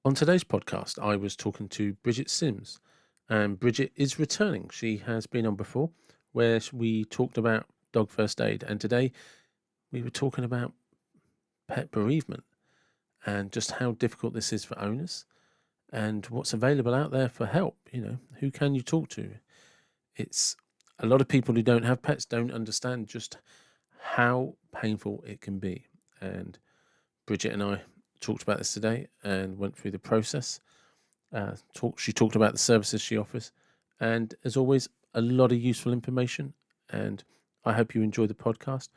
On today's podcast, I was talking to Bridget Simms, and Bridget is returning. She has been on before, where we talked about dog first aid, and today we were talking about pet bereavement and just how difficult this is for owners and what's available out there for help. Who can you talk to? It's a lot of people who don't have pets don't understand just how painful it can be. And Bridget and I talked about this today and went through the process. She talked about the services she offers, and as always, a lot of useful information. And I hope you enjoy the podcast.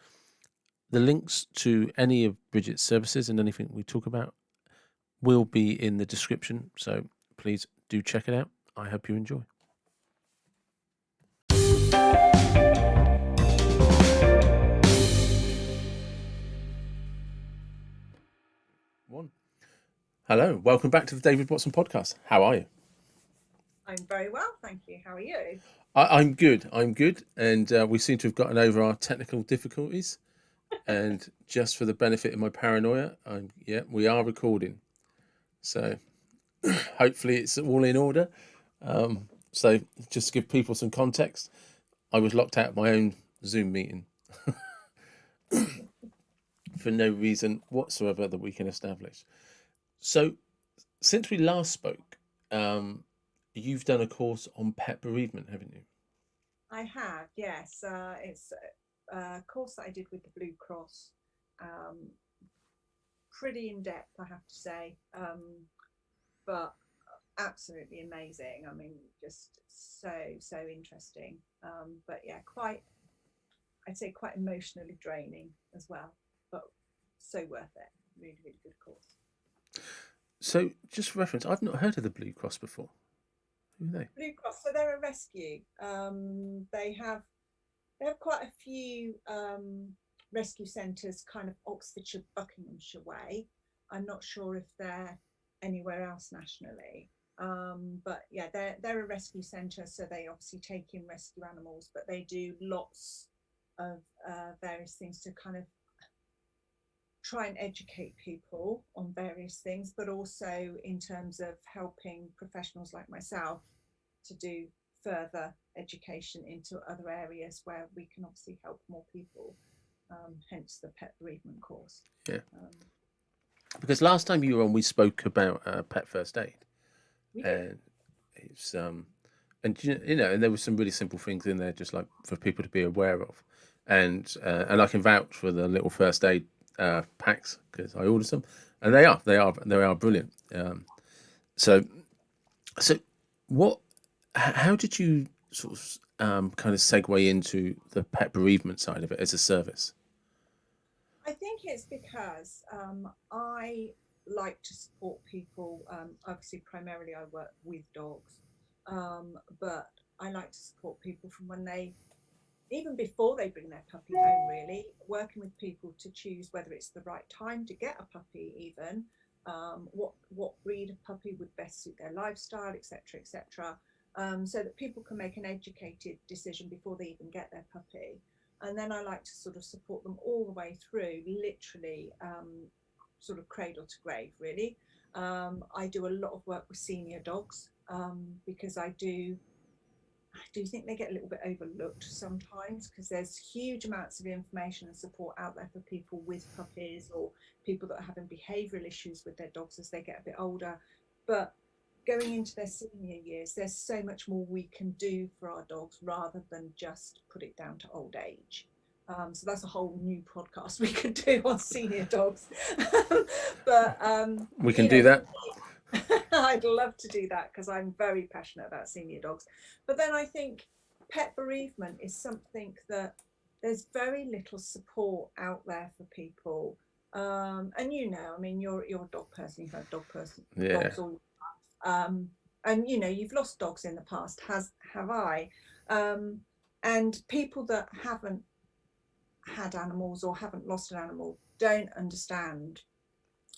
The links to any of Bridget's services and anything we talk about will be in the description, so please do check it out. I hope you enjoy. One. Hello, welcome back to the David Watson podcast. How are you? I'm very well, thank you. How are you? I'm good. And we seem to have gotten over our technical difficulties. And just for the benefit of my paranoia, we are recording. So hopefully it's all in order. So just to give people some context, I was locked out of my own Zoom meeting for no reason whatsoever that we can establish. So since we last spoke, you've done a course on pet bereavement, haven't you? I have, yes. It's a course that I did with the Blue Cross. Pretty in depth, I have to say, but absolutely amazing. I mean, just so interesting. But yeah, I'd say quite emotionally draining as well, but so worth it. Really, really good course. So just for reference, I've not heard of the Blue Cross before. Who are they? Blue Cross, so they're a rescue. They have quite a few rescue centres, kind of Oxfordshire, Buckinghamshire way. I'm not sure if they're anywhere else nationally, but yeah, they're a rescue centre, so they obviously take in rescue animals, but they do lots of various things to kind of try and educate people on various things, but also in terms of helping professionals like myself to do further education into other areas where we can obviously help more people, hence the pet bereavement course. Yeah. Um, Because last time you were on, we spoke about pet first aid, we did. and it's and and there were some really simple things in there, just like for people to be aware of, and I can vouch for the little first aid packs because I ordered some, and they are brilliant. So so what? How did you sort of kind of segue into the pet bereavement side of it as a service? I think it's because I like to support people. Obviously, primarily I work with dogs, but I like to support people from when they, even before they bring their puppy home, really, working with people to choose whether it's the right time to get a puppy, even what breed of puppy would best suit their lifestyle, etc., etc., so that people can make an educated decision before they even get their puppy. And then I like to sort of support them all the way through, literally, sort of cradle to grave, really. I do a lot of work with senior dogs, because I do think they get a little bit overlooked sometimes, because there's huge amounts of information and support out there for people with puppies or people that are having behavioural issues with their dogs as they get a bit older. But going into their senior years, there's so much more we can do for our dogs rather than just put it down to old age. So that's a whole new podcast we could do on senior dogs. but We can you do know, that. I'd love to do that because I'm very passionate about senior dogs. But then I think pet bereavement is something that there's very little support out there for people. And I mean, you're a dog person. You've had Yeah. dogs all. And you've lost dogs in the past. Have I? And people that haven't had animals or haven't lost an animal don't understand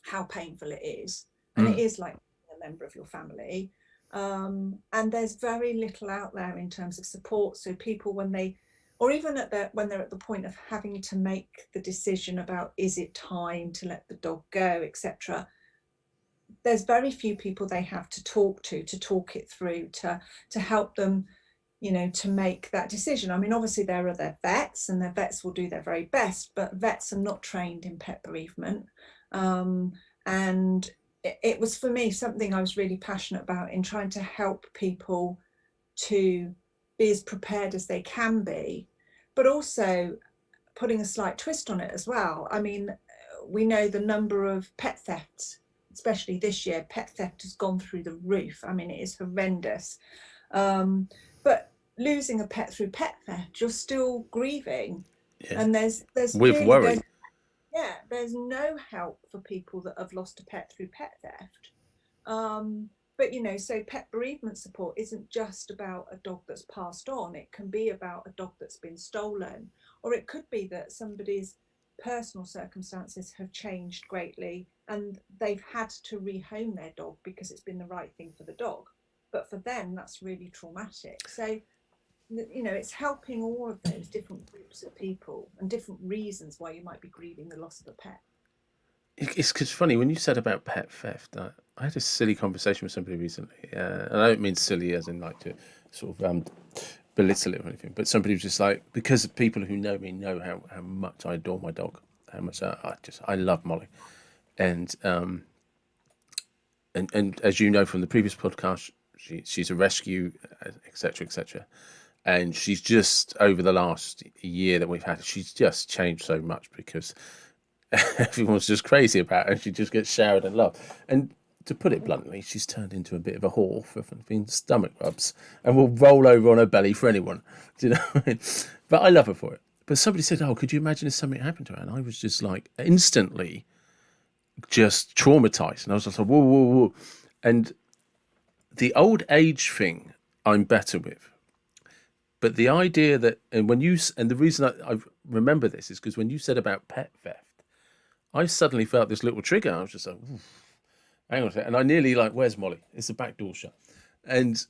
how painful it is, and it Mm. is like a member of your family. And there's very little out there in terms of support, so people when they, or even when they're at the point of having to make the decision about is it time to let the dog go, etc., there's very few people they have to talk it through, to help them, to make that decision. I mean, obviously there are their vets, and their vets will do their very best, but vets are not trained in pet bereavement. And it was, for me, something I was really passionate about, in trying to help people to be as prepared as they can be, but also putting a slight twist on it as well. I mean, we know the number of pet thefts, especially this year. Pet theft has gone through the roof. I mean, it is horrendous. But losing a pet through pet theft, you're still grieving, Yeah. and there's With really worry. there's no help for people that have lost a pet through pet theft. But so pet bereavement support isn't just about a dog that's passed on. It can be about a dog that's been stolen, or it could be that somebody's personal circumstances have changed greatly and they've had to rehome their dog because it's been the right thing for the dog. But for them, that's really traumatic. So it's helping all of those different groups of people and different reasons why you might be grieving the loss of a pet. It's cause funny when you said about pet theft. I had a silly conversation with somebody recently, and I don't mean silly as in like to sort of belittle it or anything, but somebody was just like, because people who know me know how much I adore my dog, how much I love Molly, and and as you know from the previous podcast, she's a rescue, etc., etc. And she's just, over the last year that we've had, she's just changed so much because everyone's just crazy about her. She just gets showered in love. And to put it bluntly, she's turned into a bit of a whore for being stomach rubs and will roll over on her belly for anyone. Do you know what I mean? But I love her for it. But somebody said, "Oh, could you imagine if something happened to her?" And I was just like, instantly just traumatized. And I was just like, whoa, whoa, whoa. And the old age thing, I'm better with. But the idea that, and when you, and the reason I remember this is because when you said about pet theft, I suddenly felt this little trigger. I was just like, "Ooh, hang on a second." And I nearly like, where's Molly? It's the back door shut. And,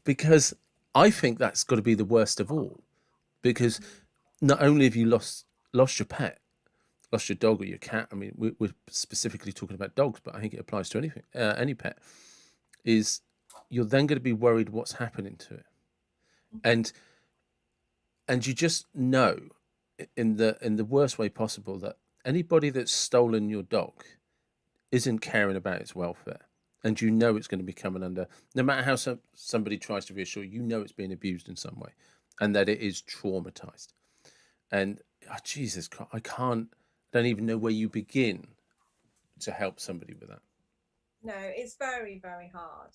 because I think that's got to be the worst of all. Because not only have you lost your pet, lost your dog or your cat. I mean, we're specifically talking about dogs, but I think it applies to anything, any pet. Is you're then going to be worried what's happening to it, and you just know, in the worst way possible, that anybody that's stolen your dog isn't caring about its welfare, and it's going to be coming under, no matter how somebody tries to reassure you, it's being abused in some way, and that it is traumatized. And Jesus, I don't even know where you begin to help somebody with that. No, it's very, very hard,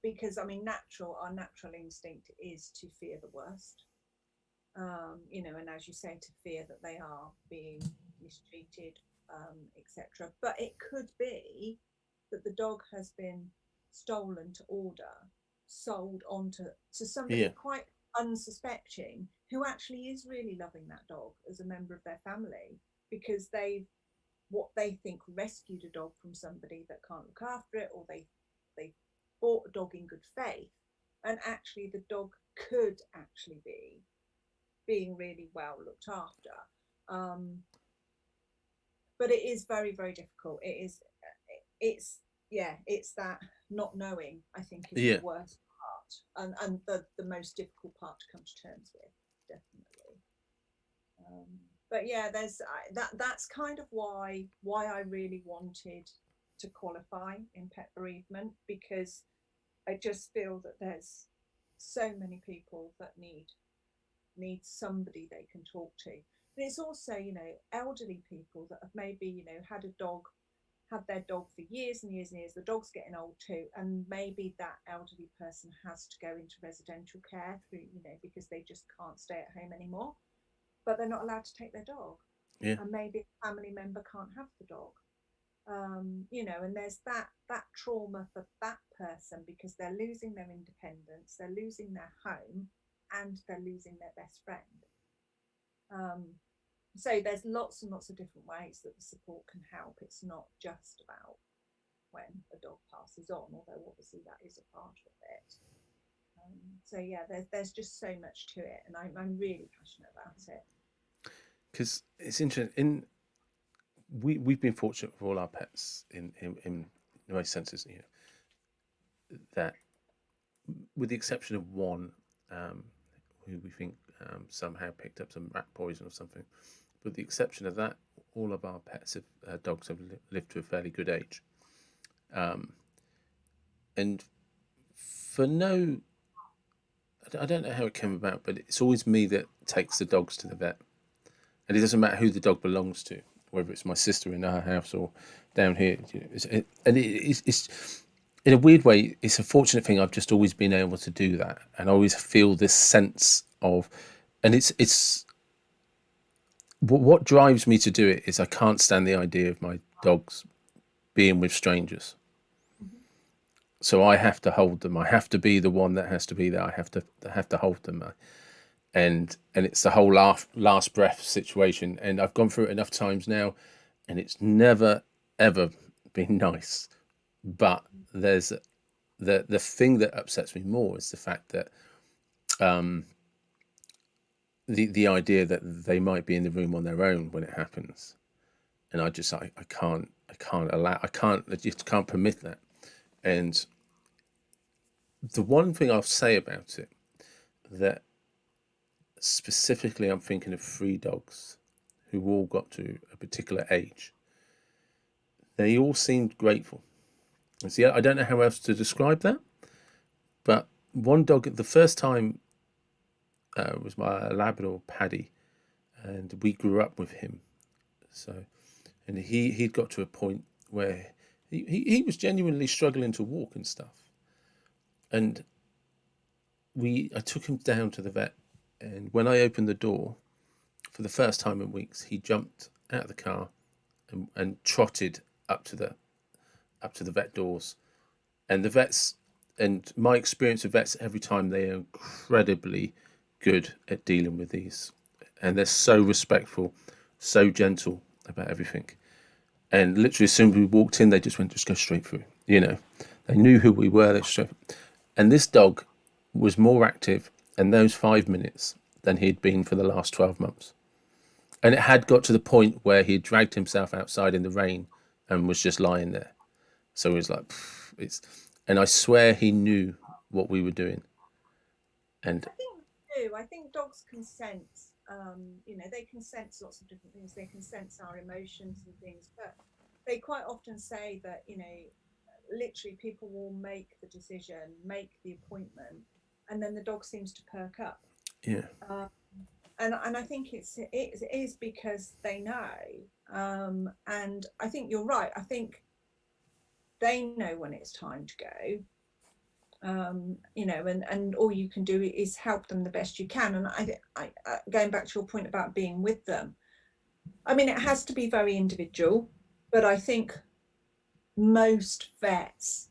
because I mean, our natural instinct is to fear the worst. And as you say, to fear that they are being mistreated, etc. But it could be that the dog has been stolen to order, sold on to somebody Yeah, quite unsuspecting, who actually is really loving that dog as a member of their family, because they've, what they think, rescued a dog from somebody that can't look after it, or they bought a dog in good faith, and actually the dog could actually be being really well looked after. Um, but it is very, very difficult. It's yeah, it's that not knowing, I think, is the yeah, worst part, and the most difficult part to come to terms with, definitely. But yeah, that's kind of why I really wanted to qualify in pet bereavement, because I just feel that there's so many people that need somebody they can talk to. And it's also, elderly people that have maybe, had their dog for years and years and years. The dog's getting old too, and maybe that elderly person has to go into residential care through, because they just can't stay at home anymore. But they're not allowed to take their dog, yeah, and maybe a family member can't have the dog. And there's that trauma for that person, because they're losing their independence, they're losing their home, and they're losing their best friend. Um, so there's lots and lots of different ways that the support can help. It's not just about when a dog passes on, although obviously that is a part of it. So yeah, there's just so much to it, and I'm really passionate about it. because it's interesting. we've been fortunate with all our pets in most senses, that with the exception of one, um, who we think somehow picked up some rat poison or something. With the exception of that, all of our dogs have lived to a fairly good age. Um, and for no, I don't know how it came about, but it's always me that takes the dogs to the vet. And it doesn't matter who the dog belongs to, whether it's my sister in her house or down here. It's in a weird way, it's a fortunate thing. I've just always been able to do that, and I always feel this sense of, and it's what drives me to do it is I can't stand the idea of my dogs being with strangers. Mhm. So I have to hold them. I have to be the one that has to be there. I have to hold them, and it's the whole last breath situation. And I've gone through it enough times now, and it's never ever been nice. But there's the thing that upsets me more is the fact that um, the idea that they might be in the room on their own when it happens, and I just can't permit that. And the one thing I'll say about it, that specifically I'm thinking of three dogs who all got to a particular age. They all seemed grateful. And see, I don't know how else to describe that, but one dog, the first time, was my Labrador Paddy, and we grew up with him. So, and he'd got to a point where he was genuinely struggling to walk and stuff. And I took him down to the vet, and when I opened the door for the first time in weeks, he jumped out of the car and trotted up to the vet doors. And the vets, and my experience of vets, every time they are incredibly good at dealing with these, and they're so respectful, so gentle about everything. And literally, as soon as we walked in, they just go straight through. They knew who we were. They straight. And this dog was more active in those 5 minutes than he'd been for the last 12 months. And it had got to the point where he dragged himself outside in the rain and was just lying there. So he was like, it's, and I swear he knew what we were doing. And I think they do. I think dogs can sense, they can sense lots of different things. They can sense our emotions and things, but they quite often say that, literally people will make the decision, make the appointment, and then the dog seems to perk up. yeah, Um, and I think it is because they know. And I think you're right. I think they know when it's time to go. And all you can do is help them the best you can. And I going back to your point about being with them, I mean, it has to be very individual, but I think most vets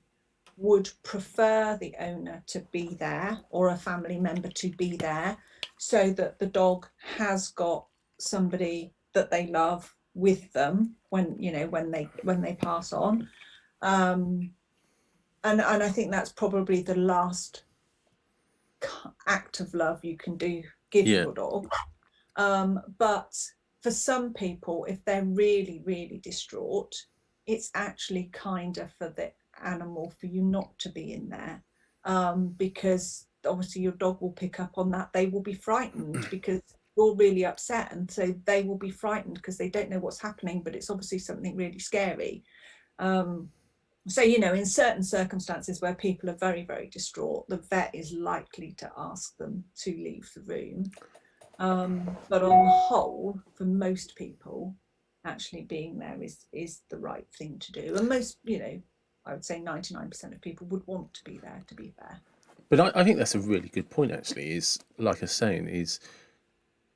would prefer the owner to be there or a family member to be there so that the dog has got somebody that they love with them when they pass on. Um, and I think that's probably the last act of love you can give yeah. your dog. But for some people, if they're really, really distraught, it's actually kinder for the animal for you not to be in there, because obviously your dog will pick up on that. They will be frightened because you're really upset, and so they will be frightened because they don't know what's happening, but it's obviously something really scary. So, in certain circumstances where people are very, very distraught, the vet is likely to ask them to leave the room. But on the whole, for most people, actually being there is the right thing to do. And most, I would say 99% of people would want to be there, to be fair. But I think that's a really good point. Actually, is like I was saying, is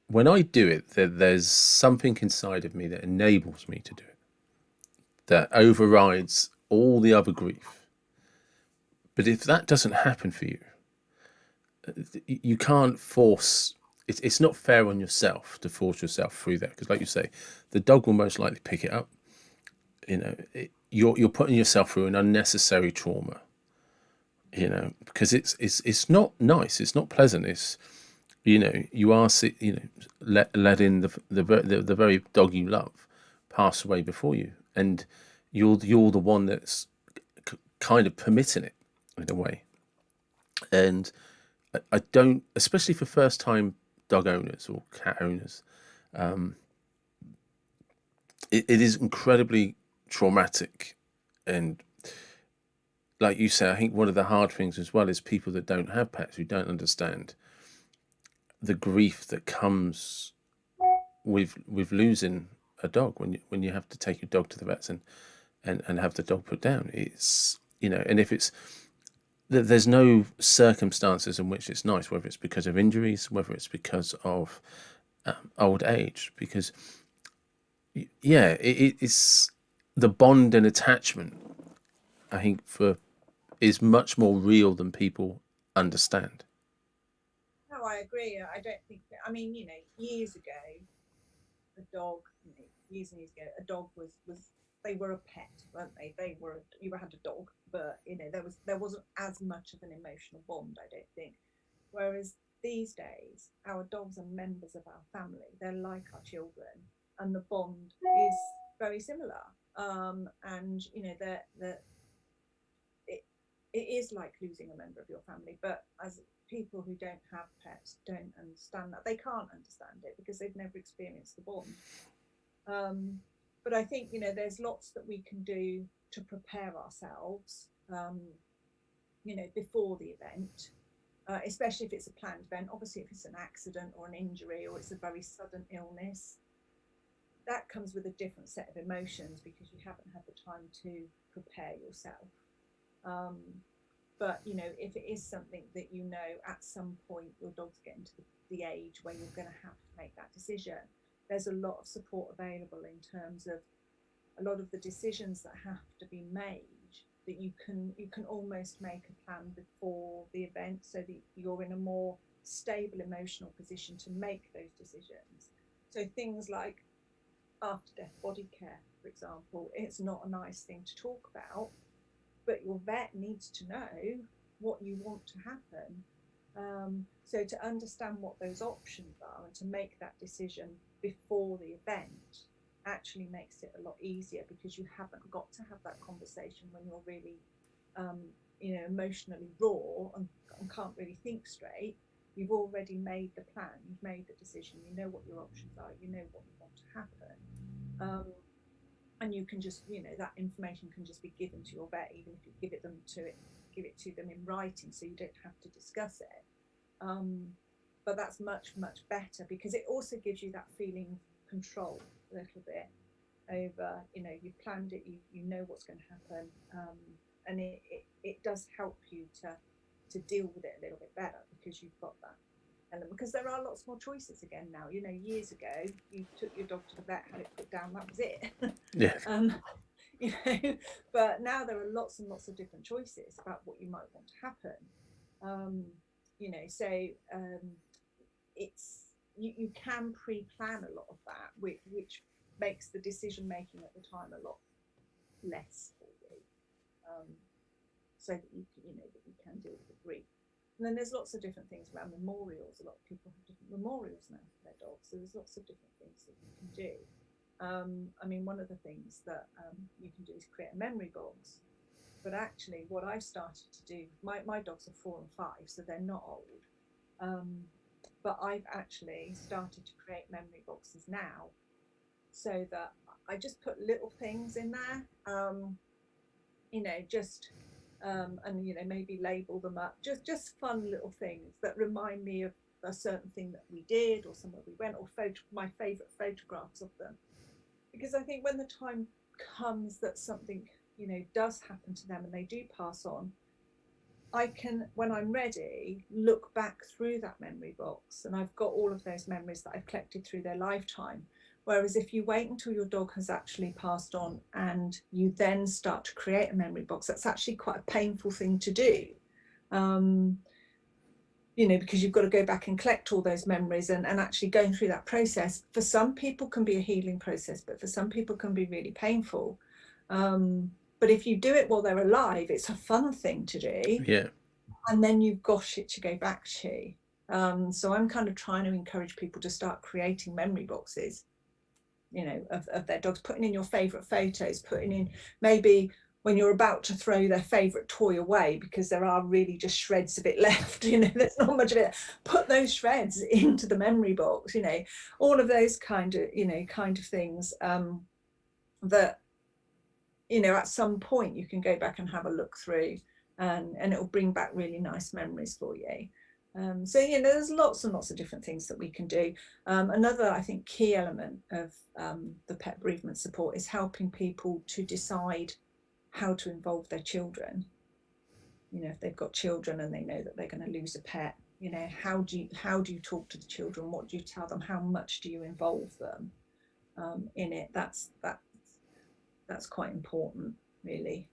when I do it, there's something inside of me that enables me to do it, that overrides all the other grief. But if that doesn't happen for you, you can't force. It's not fair on yourself to force yourself through that, because, like you say, the dog will most likely pick it up. You're putting yourself through an unnecessary trauma. Because it's not nice. It's not pleasant. You are let in the very dog you love pass away before you, and you're the one that's kind of permitting it in a way. And I don't, especially for first time dog owners or cat owners, it is incredibly traumatic. And like you say, I think one of the hard things as well is people that don't have pets, who don't understand the grief that comes with losing a dog when you have to take your dog to the vets and have the dog put down. It's, you know, and if it's, there's no circumstances in which it's nice, whether it's because of injuries, whether it's because of old age, because yeah, it's the bond and attachment, I think, for is much more real than people understand. No, I agree. I don't think that, I mean, years ago, a dog, years and years ago, a dog was they were a pet, weren't they? They were, you had a dog, but there wasn't as much of an emotional bond, I don't think. Whereas these days, our dogs are members of our family. They're like our children, and the bond is very similar. And it, it is like losing a member of your family. But as people who don't have pets don't understand that, they can't understand it because they've never experienced the bond. Um, but I think there's lots that we can do to prepare ourselves. Before the event, especially if it's a planned event. Obviously, if it's an accident or an injury or it's a very sudden illness, that comes with a different set of emotions because you haven't had the time to prepare yourself. Um, but if it is something that at some point your dog's getting to the age where you're going to have to make that decision, there's a lot of support available in terms of a lot of the decisions that have to be made, that you can almost make a plan before the event so that you're in a more stable emotional position to make those decisions. So things like after death body care, for example, it's not a nice thing to talk about, but your vet needs to know what you want to happen. So to understand what those options are and to make that decision before the event actually makes it a lot easier because you haven't got to have that conversation when you're really, um, emotionally raw and can't really think straight. You've already made the plan, you've made the decision, you know what your options are, you know what you want to happen. Um, and you can just that information can just be given to your vet, even if you give it to them in writing so you don't have to discuss it. But that's much much better because it also gives you that feeling of control a little bit over, you've planned it, you know what's going to happen. And it does help you to deal with it a little bit better because you've got that element, because there are lots more choices again now. Years ago you took your dog to the vet, had it put down, that was it. Yeah, um, but now there are lots and lots of different choices about what you might want to happen. um, so it's you can pre-plan a lot of that, which makes the decision making at the time a lot less for you, um, so that you can deal with the grief. And then there's lots of different things around memorials. A lot of people have different memorials now for their dogs, so there's lots of different things that you can do. I mean, one of the things that you can do is create a memory box. But actually, what I've started to do, my dogs are 4 and 5, so they're not old. Um, but I've actually started to create memory boxes now so that I just put little things in there, just and maybe label them up, just fun little things that remind me of a certain thing that we did or somewhere we went, or my favorite photographs of them. Because I think when the time comes that something does happen to them and they do pass on, I can, when I'm ready, look back through that memory box and I've got all of those memories that I've collected through their lifetime. Whereas if you wait until your dog has actually passed on and you then start to create a memory box, that's actually quite a painful thing to do. Um, because you've got to go back and collect all those memories, and actually going through that process for some people can be a healing process, but for some people can be really painful. But if you do it while they're alive, it's a fun thing to do. yeah. And then you've got it to go back to. So I'm kind of trying to encourage people to start creating memory boxes. of their dogs, putting in your favorite photos, putting in maybe when you're about to throw their favorite toy away because there are really just shreds of it left, there's not much of it, put those shreds into the memory box, all of those kind of things, that at some point you can go back and have a look through, and it'll bring back really nice memories for you. So there's lots and lots of different things that we can do. Another, I think, key element of the pet bereavement support is helping people to decide how to involve their children. If they've got children and they know that they're going to lose a pet, how do you talk to the children? What do you tell them? How much do you involve them in it? That's quite important, really.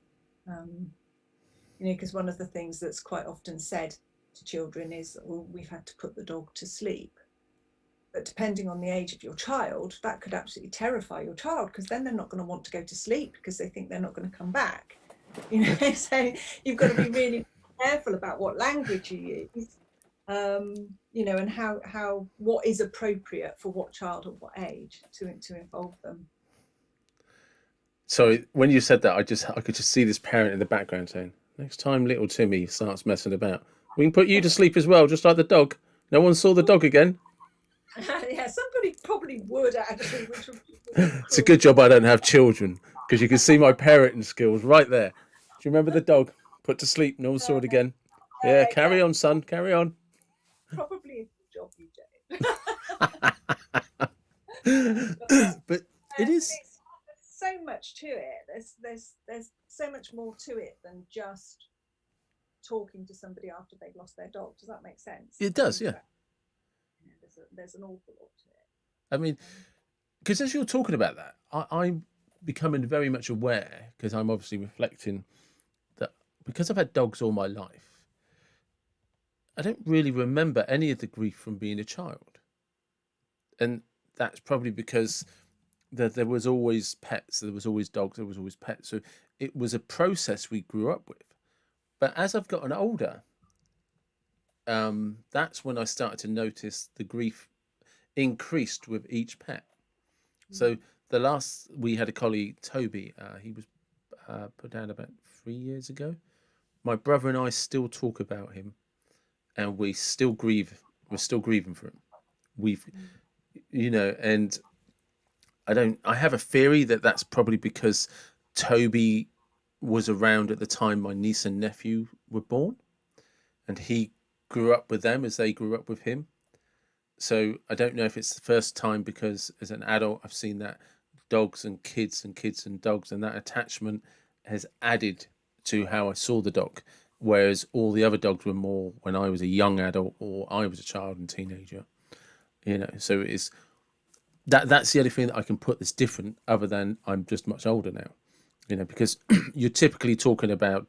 Because one of the things that's quite often said to children is, well, we've had to put the dog to sleep. But depending on the age of your child, that could absolutely terrify your child, because then they're not going to want to go to sleep because they think they're not going to come back. So you've got to be really careful about what language you use, and how what is appropriate for what child at what age to involve them. So when you said that, I could just see this parent in the background saying, "Next time little Timmy starts messing about, we can put you to sleep as well, just like the dog. No one saw the dog again." Yeah, somebody probably would actually, which would be really It's a cruel. good job I don't have children, because you can see my parenting skills right there. Do you remember the dog? Put to sleep, no one saw it again. Yeah, Yeah, carry on, son, carry on. probably a good job you did. But it But is, it's there's so much to it. There's so much more to it than just talking to somebody after they've lost their dog. Does that make sense? it I does, think yeah. that there's an awful lot to it. I mean, because as you're talking about that, I'm becoming very much aware, because I'm obviously reflecting that because I've had dogs all my life, I don't really remember any of the grief from being a child. And that's probably because there was always pets, there was always dogs, there was always pets. So it was a process we grew up with. But as I've gotten older, that's when I started to notice the grief increased with each pet. So the last we had a collie, Toby, he was put down about 3 years ago. My brother and I still talk about him, and we still grieve. We're still grieving for him. We've, and I don't. I have a theory that that's probably because Toby was around at the time my niece and nephew were born, and he grew up with them as they grew up with him. So I don't know if it's the first time, because as an adult I've seen that dogs and kids and kids and dogs, and that attachment has added to how I saw the dog. Whereas all the other dogs were more when I was a young adult or I was a child and teenager. So it's that's the only thing that I can put that's different, other than I'm just much older now. Because you're typically talking about,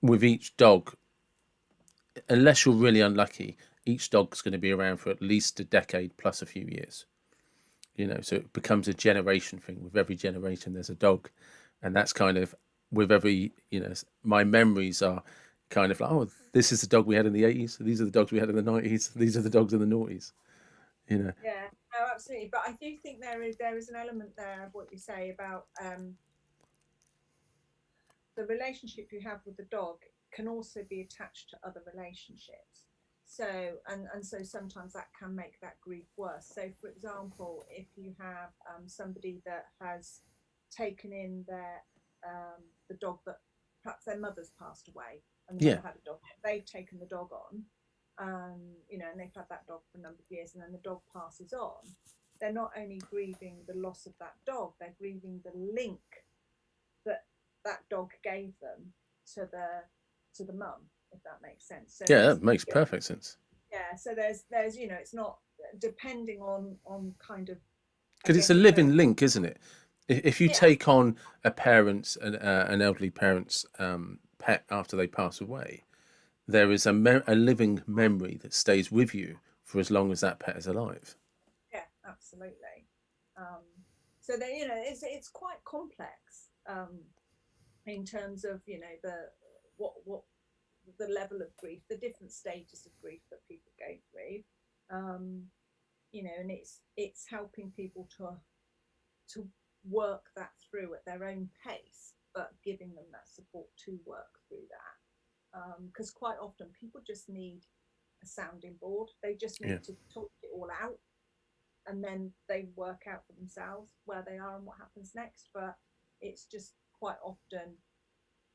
with each dog, unless you're really unlucky, each dog's going to be around for at least a decade plus a few years. So it becomes a generation thing. With every generation there's a dog, and that's kind of, with every, my memories are kind of like, oh, this is the dog we had in the 80s, these are the dogs we had in the 90s, these are the dogs in the noughties. Yeah, no, absolutely. But I do think there is an element there of what you say about the relationship you have with the dog can also be attached to other relationships. So and so sometimes that can make that grief worse. So for example, if you have somebody that has taken in the dog that perhaps their mother's passed away and the Yeah, mother had a dog, they've taken the dog on, and they've had that dog for a number of years, and then the dog passes on. They're not only grieving the loss of that dog, they're grieving the link that that dog gave them to the mum, if that makes sense. So yeah, there's that makes perfect sense. yeah, so there's it's not depending on kind of, I Because it's a guess, if a living link, isn't it? If you yeah, take on a parent's, an elderly parent's pet after they pass away, there is a living memory that stays with you for as long as that pet is alive. yeah, absolutely. um so that it's quite complex, in terms of what the level of grief, the different stages of grief that people go through, and it's helping people to to work that through at their own pace, but giving them that support to work through that. Because quite often people just need a sounding board. They just Yeah. need to talk it all out, and then they work out for themselves where they are and what happens next. But it's just quite often,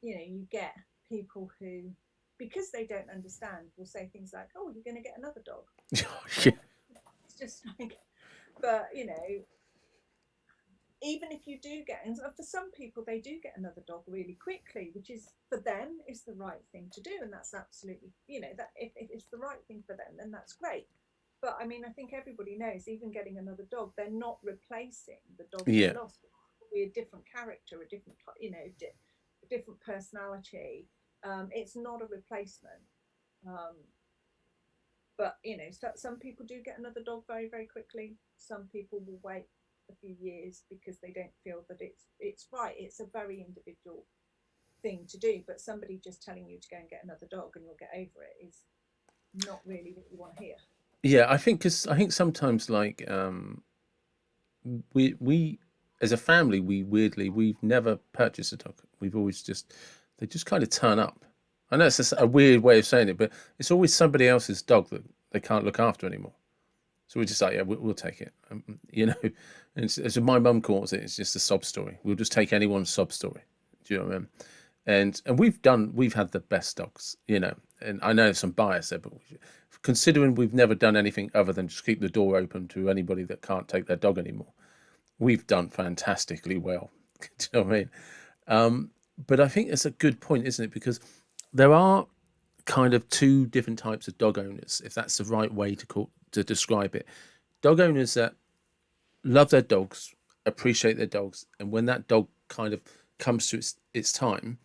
you get people who, because they don't understand, will say things like, "Oh, you're going to get another dog." Yeah. Well, it's just like, but even if you do get, and for some people they do get another dog really quickly, which is for them is the right thing to do, and that's absolutely, that if it's the right thing for them, then that's great. But I mean, I think everybody knows, even getting another dog, they're not replacing the dog you Yeah. lost. It'll be a different character, a different, a different personality. It's not a replacement. Um, but some people do get another dog very, very quickly. Some people will wait a few years because they don't feel that it's right. It's a very individual thing to do. But somebody just telling you to go and get another dog and you'll get over it is not really what you want to hear. Yeah, I think because I think sometimes like we as a family we weirdly we've never purchased a dog. We've always just they just kind of turn up. I know it's a weird way of saying it, but it's always somebody else's dog that they can't look after anymore. So we're just like, yeah, we'll take it, And it's my mum calls it. It's just a sob story. We'll just take anyone's sob story. Do you know what I mean? And we've had the best dogs. And I know there's some bias there, but considering we've never done anything other than just keep the door open to anybody that can't take their dog anymore, we've done fantastically well. Do you know what I mean? But I think it's a good point, isn't it? Because there are kind of two different types of dog owners, if that's the right way to describe it. Dog owners that love their dogs, appreciate their dogs, and when that dog kind of comes to its time,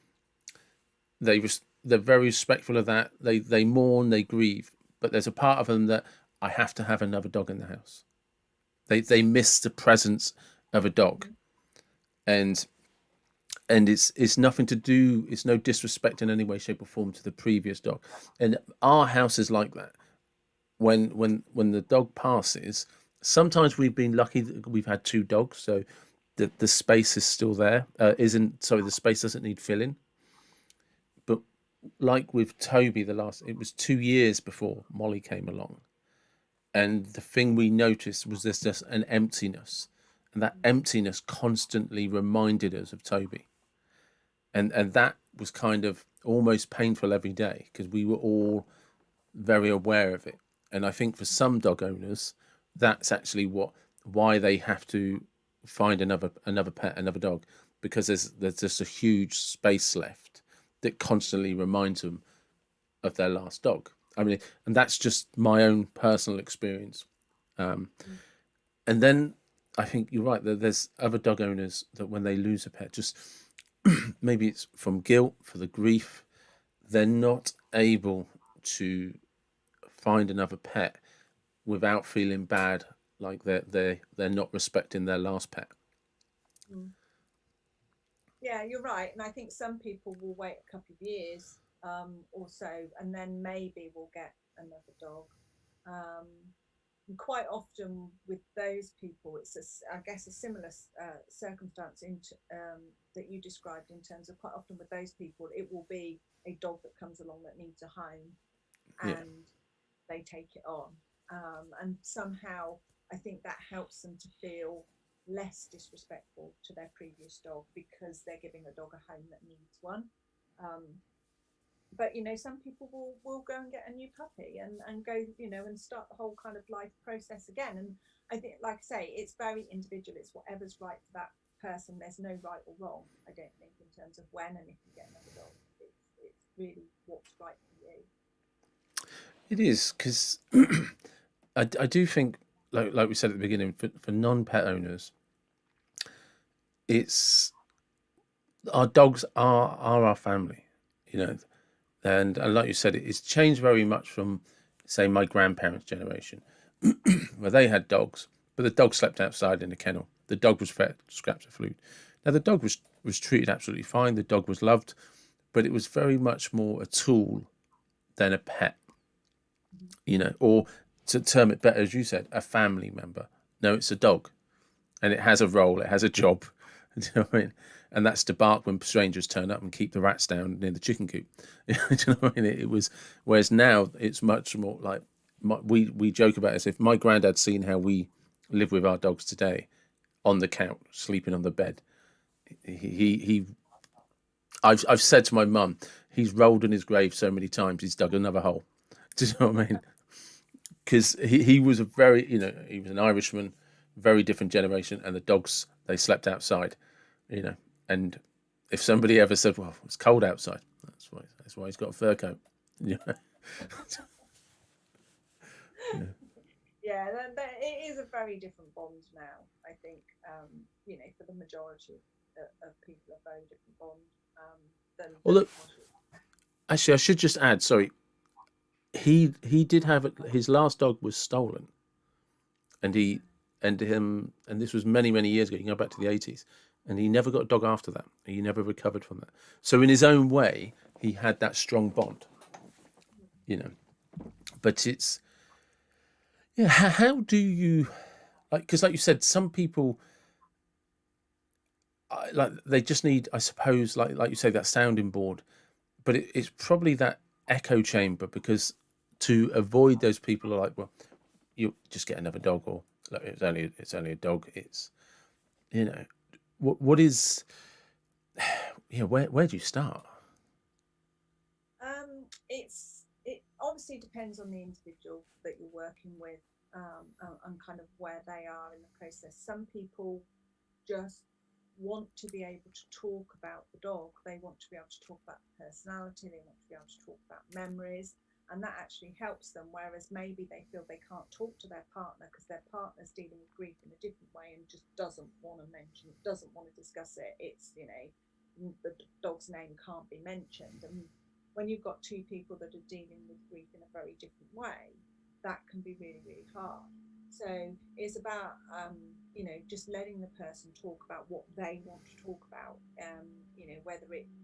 they're very respectful of that. They mourn, they grieve, but there's a part of them that I have to have another dog in the house. They miss the presence of a dog, Mm-hmm. and it's nothing to do. It's no disrespect in any way, shape, or form to the previous dog. And our house is like that. When the dog passes, sometimes we've been lucky that we've had two dogs, so the space is still there. Isn't sorry, the space doesn't need filling. But like with Toby, it was 2 years before Molly came along, and the thing we noticed was there's just an emptiness, and that emptiness constantly reminded us of Toby, and that was kind of almost painful every day because we were all very aware of it. And I think for some dog owners, that's actually why they have to find another pet, another dog, because there's just a huge space left that constantly reminds them of their last dog. I mean, and that's just my own personal experience. Um, Mm-hmm. and then I think you're right that there's other dog owners that when they lose a pet, just maybe it's from guilt for the grief, they're not able to find another pet without feeling bad, like they're not respecting their last pet. Mm-hmm. Yeah, you're right. And I think some people will wait a couple of years or so, and then maybe we'll get another dog. Um, and quite often with those people, I guess, a similar circumstance that you described, in terms of quite often with those people, it will be a dog that comes along that needs a home, Yeah, and they take it on. And somehow I think that helps them to feel less disrespectful to their previous dog because they're giving a dog a home that needs one. Um, but some people will go and get a new puppy and go, and start the whole kind of life process again. And I think, like I say, it's very individual. It's whatever's right for that person. There's no right or wrong, I don't think, in terms of when and if you get another dog. It's really what's right for you. it is because I do think, like we said at the beginning, for non-pet owners, it's our dogs are our family, you know. And like you said, it's changed very much from, say, my grandparents' generation, where they had dogs, but the dog slept outside in the kennel. The dog was fed scraps of food. Now the dog was treated absolutely fine. The dog was loved, but it was very much more a tool than a pet, or to term it better, as you said, a family member. No, it's a dog. and it has a role, it has a job. Do you know what I mean? And that's to bark when strangers turn up and keep the rats down near the chicken coop. Do you know what I mean? It was, whereas now it's much more like, we joke about this. If my granddad's seen how we live with our dogs today, on the couch, sleeping on the bed, he I've said to my mum, he's rolled in his grave so many times he's dug another hole. Do you know what I mean? Because he was a very, he was an Irishman, very different generation, and the dogs, they slept outside, you know. And if somebody ever said, "Well, it's cold outside," that's why he's got a fur coat. Yeah, yeah. Yeah, it is a very different bond now. I think, for the majority of people, a very different bond than Although, it was. actually, I should just add, sorry, he did have his last dog was stolen, and and this was many years ago. You can go back to the 80s, and he never got a dog after that. He never recovered from that. So in his own way, he had that strong bond, you know. But it's, yeah. How do you, like? Because like you said, some people, like, they just need, I suppose, like you say, that sounding board. But it's probably that echo chamber, because to avoid those people who are like, well, you just get another dog, or like, it's only a dog. It's, you know, what is, where do you start? It obviously depends on the individual that you're working with, and kind of where they are in the process. Some people just want to be able to talk about the dog. They want to be able to talk about the personality. They want to be able to talk about memories, and that actually helps them. Whereas maybe they feel they can't talk to their partner because their partner's dealing with grief in a different way and just doesn't want to mention it, doesn't want to discuss it. It's, the dog's name can't be mentioned. And when you've got two people that are dealing with grief in a very different way, that can be really, really hard. So it's about, just letting the person talk about what they want to talk about.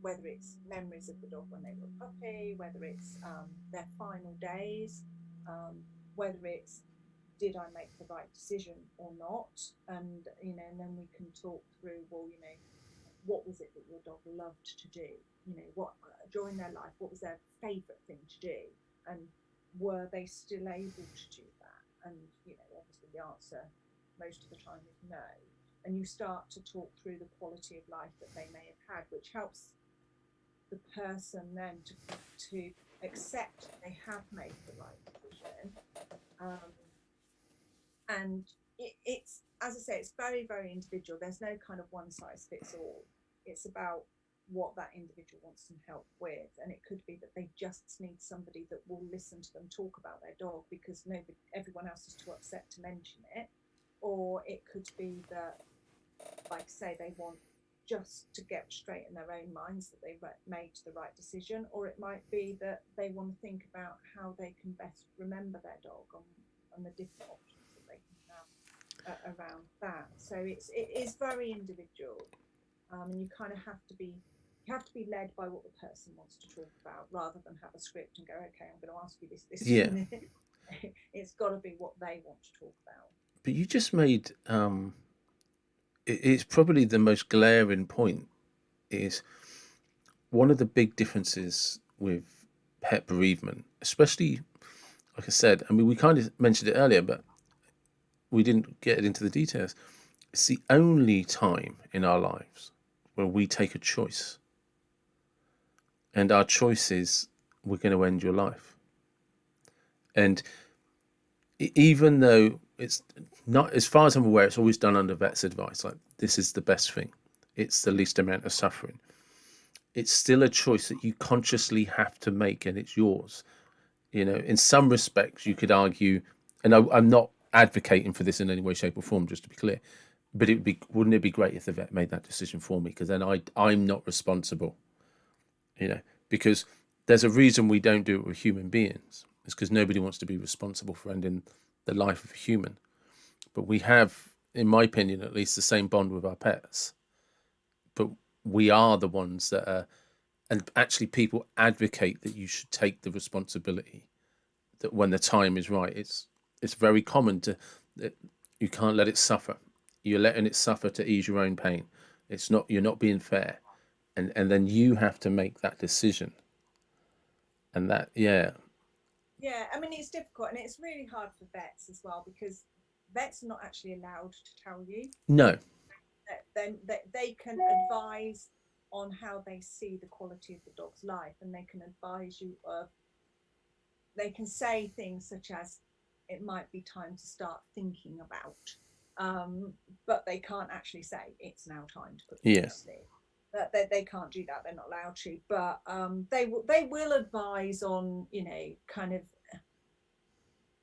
Whether it's memories of the dog when they were a puppy, whether it's their final days, um, whether it's did I make the right decision or not, and then we can talk through, well, what was it that your dog loved to do? What during their life, what was their favourite thing to do, and were they still able to do that? And obviously the answer most of the time is no. And you start to talk through the quality of life that they may have had, which helps the person then to accept that they have made the right decision. Um, and it's, as I say, it's very, very individual. There's no kind of one size fits all. It's about what that individual wants some help with, and it could be that they just need somebody that will listen to them talk about their dog because everyone else is too upset to mention it. Or it could be that, like I say, they want just to get straight in their own minds that they've made the right decision. Or it might be that they want to think about how they can best remember their dog, and the different options that they can have around that. So it is very individual, and you have to be led by what the person wants to talk about, rather than have a script and go, okay, I'm going to ask you this. Yeah, It's got to be what they want to talk about. but you just made, it's probably the most glaring point, is one of the big differences with pet bereavement, especially, like I said, I mean, we kind of mentioned it earlier, but we didn't get into the details. It's the only time in our lives where we take a choice, and our choice is, we're going to end your life. And even though it's not, as far as I'm aware, it's always done under vet's advice, like, this is the best thing, it's the least amount of suffering, it's still a choice that you consciously have to make, and it's yours. In some respects, you could argue, and I'm not advocating for this in any way, shape, or form, just to be clear, but wouldn't it be great if the vet made that decision for me? Because then I'm not responsible, you know, because there's a reason we don't do it with human beings. It's because nobody wants to be responsible for ending the life of a human. But we have, in my opinion, at least, the same bond with our pets. But we are the ones that are, and actually people advocate that you should take the responsibility, that when the time is right. It's very common to, that you can't let it suffer. You're letting it suffer to ease your own pain. It's not, you're not being fair, and then you have to make that decision. And that, yeah, Yeah, I mean it's difficult and it's really hard for vets as well because vets are not actually allowed to tell you. no, Then they can advise on how they see the quality of the dog's life, and they can advise you of, they can say things such as it might be time to start thinking about, but they can't actually say it's now time to put the dog yeah, to sleep. That they can't do that, they're not allowed to, but they will advise on, kind of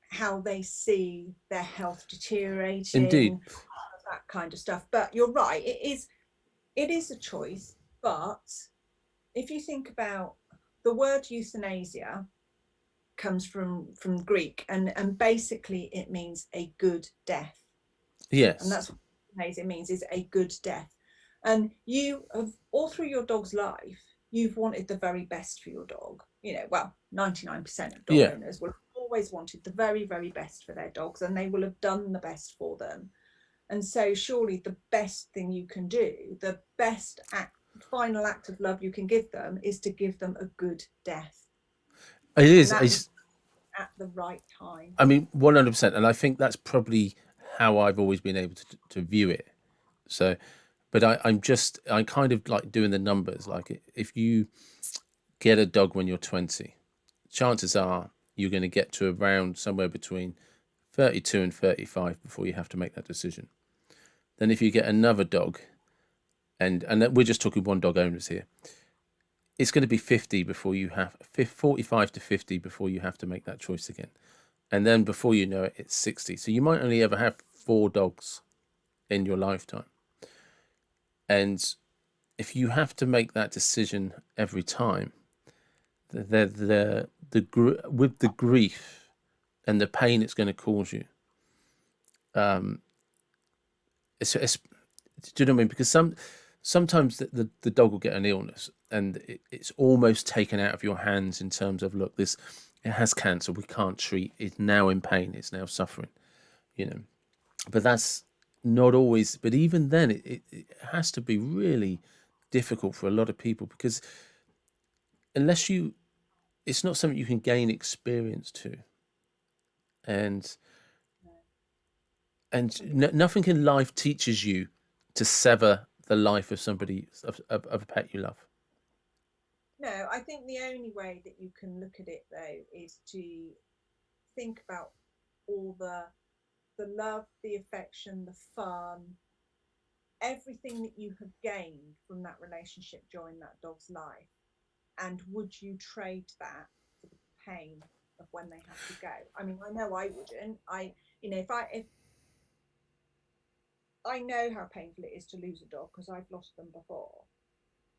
how they see their health indeed, deteriorating, that kind of stuff. But you're right, it is a choice. But if you think about the word euthanasia, comes from Greek, and basically it means a good death, and yes, that's what euthanasia means, is a good death. And you have, all through your dog's life, you've wanted the very best for your dog. Well, 99% of dog yeah. owners will have always wanted the very, very best for their dogs, and they will have done the best for them. And so surely the best thing you can do, the best final act of love you can give them, is to give them a good death. It And is. that means It's, at the right time. I mean, 100%, and I think that's probably how I've always been able to view it. So, but I'm kind of like doing the numbers. Like, if you get a dog when you're 20, chances are you're going to get to around somewhere between 32 and 35 before you have to make that decision. Then if you get another dog, and we're just talking one dog owners here, it's going to be 50 before you have 45 to 50 before you have to make that choice again. And then before you know it, it's 60. So you might only ever have 4 dogs in your lifetime. And if you have to make that decision every time, with the grief and the pain it's going to cause you, um, it's, do you know what I mean? Because sometimes the dog will get an illness and it's almost taken out of your hands in terms of, look, this, it has cancer, we can't treat, it's now in pain, it's now suffering, you know. But that's not always, but even then it has to be really difficult for a lot of people, because unless you, it's not something you can gain experience to, and nothing in life teaches you to sever the life of somebody, of a pet you love. No, I think the only way that you can look at it though is to think about all the love, the affection, the fun, everything that you have gained from that relationship during that dog's life, and would you trade that for the pain of when they have to go? I mean, I know I wouldn't. If I know how painful it is to lose a dog because I've lost them before,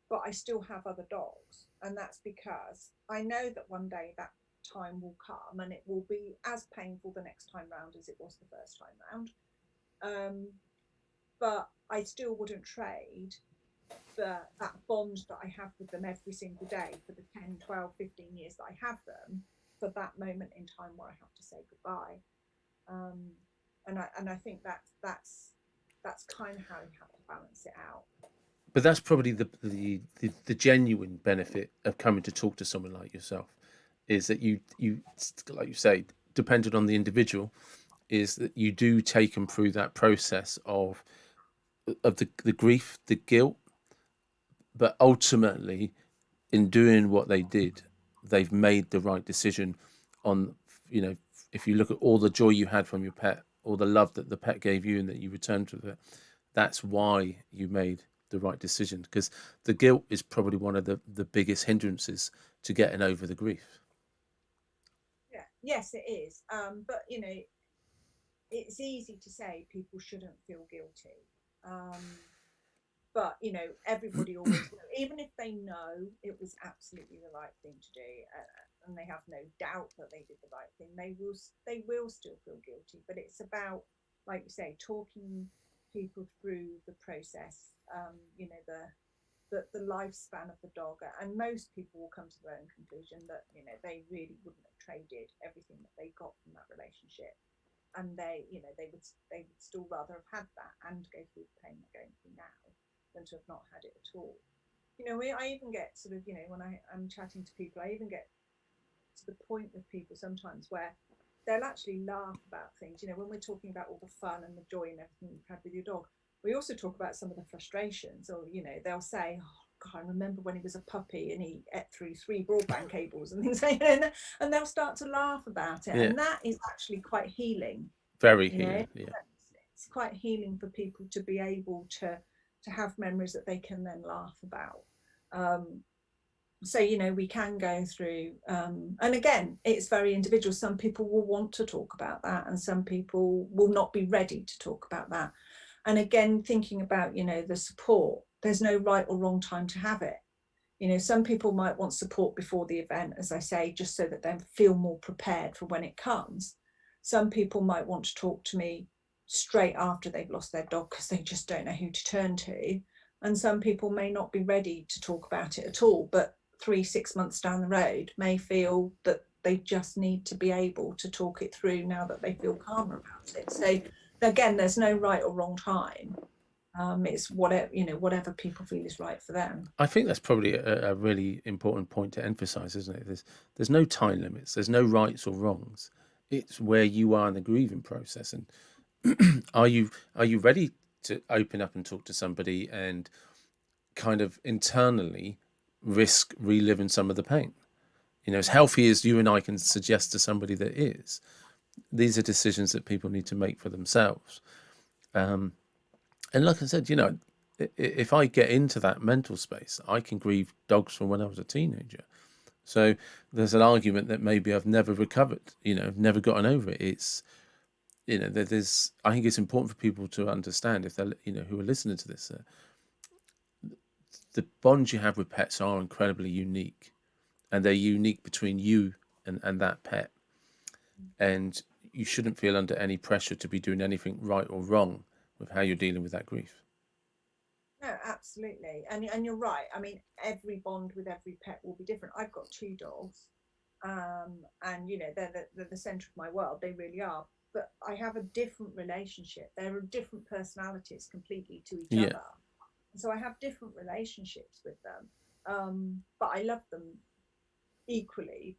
but I still have other dogs. And that's because I know that one day that time will come and it will be as painful the next time round as it was the first time round. Um, but I still wouldn't trade that bond that I have with them every single day for the 10, 12, 15 years that I have them, for that moment in time where I have to say goodbye. Um, and I think that's kind of how you have to balance it out. But that's probably the genuine benefit of coming to talk to someone like yourself, is that you like you say, dependent on the individual, is that you do take them through that process of the grief, the guilt, but ultimately, in doing what they did, they've made the right decision. On, you know, if you look at all the joy you had from your pet, all the love that the pet gave you, and that you returned to it, that's why you made the right decision. Because the guilt is probably one of the biggest hindrances to getting over the grief. Yeah, yes, it is. But it's easy to say people shouldn't feel guilty. But everybody always will, even if they know it was absolutely the right thing to do, and they have no doubt that they did the right thing. They will still feel guilty. But it's about, like you say, talking people through the process. The lifespan of the dog, and most people will come to their own conclusion that they really wouldn't have traded everything that they got from that relationship and they would still rather have had that and go through the pain they're going through now than to have not had it at all. I even get sort of, when I'm chatting to people, I even get to the point with people sometimes where they'll actually laugh about things. When we're talking about all the fun and the joy and everything you've had with your dog, we also talk about some of the frustrations, or they'll say, "Oh God, I remember when he was a puppy and he ate through 3 broadband cables and things like that," and they'll start to laugh about it, Yeah. and that is actually quite healing. Very You know, healing. Yeah. it's quite healing for people to be able to have memories that they can then laugh about. Um, so we can go through, and again, it's very individual. Some people will want to talk about that, and some people will not be ready to talk about that. And again, thinking about the support, there's no right or wrong time to have it. Some people might want support before the event, as I say, just so that they feel more prepared for when it comes. Some people might want to talk to me straight after they've lost their dog because they just don't know who to turn to. And some people may not be ready to talk about it at all, but 3, 6 months down the road may feel that they just need to be able to talk it through now that they feel calmer about it. So again, there's no right or wrong time. It's whatever people feel is right for them. I think that's probably a really important point to emphasize, isn't it? There's no time limits. There's no rights or wrongs. It's where you are in the grieving process, and are you ready to open up and talk to somebody and kind of internally risk reliving some of the pain? As healthy as you and I can suggest to somebody that is, these are decisions that people need to make for themselves. And like I said, if I get into that mental space, I can grieve dogs from when I was a teenager. So there's an argument that maybe I've never recovered, never gotten over it. It's, there's, I think it's important for people to understand, if they're, who are listening to this, the bonds you have with pets are incredibly unique, and they're unique between you and that pet. And you shouldn't feel under any pressure to be doing anything right or wrong with how you're dealing with that grief. No, absolutely, and you're right. I mean, every bond with every pet will be different. I've got 2 dogs, and they're the center of my world. They really are. But I have a different relationship. There are different personalities completely to each Yeah, other, and so I have different relationships with them. But I love them equally.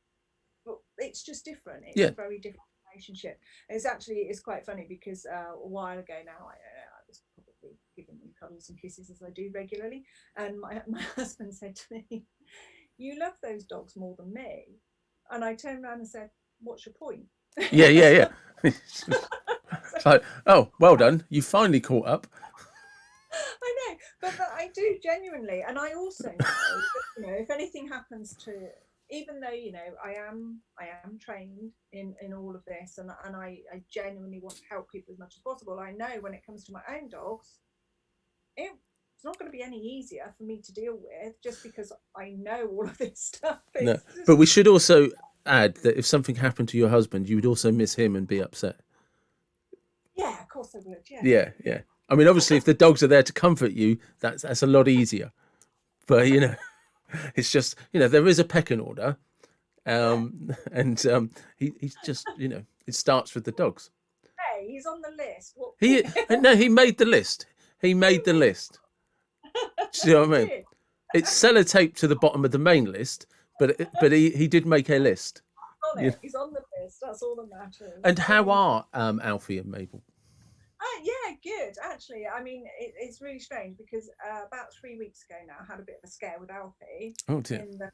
But it's just different. It's yeah. a very different relationship. It's quite funny because a while ago now, I was probably giving them cuddles and kisses as I do regularly, and my husband said to me, "You love those dogs more than me," and I turned around and said, "What's your point?" Yeah, yeah, so, yeah. It's like, oh, well done. You finally caught up. I know, but I do genuinely, and I also know that if anything happens to, even though I am trained in all of this, and I genuinely want to help people as much as possible. I know when it comes to my own dogs, it's not going to be any easier for me to deal with just because I know all of this stuff. No, It's but just we should also add that if something happened to your husband, you would also miss him and be upset. yeah, of course I would. Yeah, Yeah, yeah. I mean, obviously, if the dogs are there to comfort you, that's a lot easier. But it's just there is a pecking order, yeah. and he's just it starts with the dogs. Hey, he's on the list. What? He no, he made the list. He made the list. Do you know He what I mean? did. It's sellotaped to the bottom of the main list, but he did make a list. On You know? it. He's on the list. That's all that matters. And how are Alfie and Mabel? Yeah, good. Actually, I mean, it's really strange because about 3 weeks ago now, I had a bit of a scare with Alfie. Oh dear. In that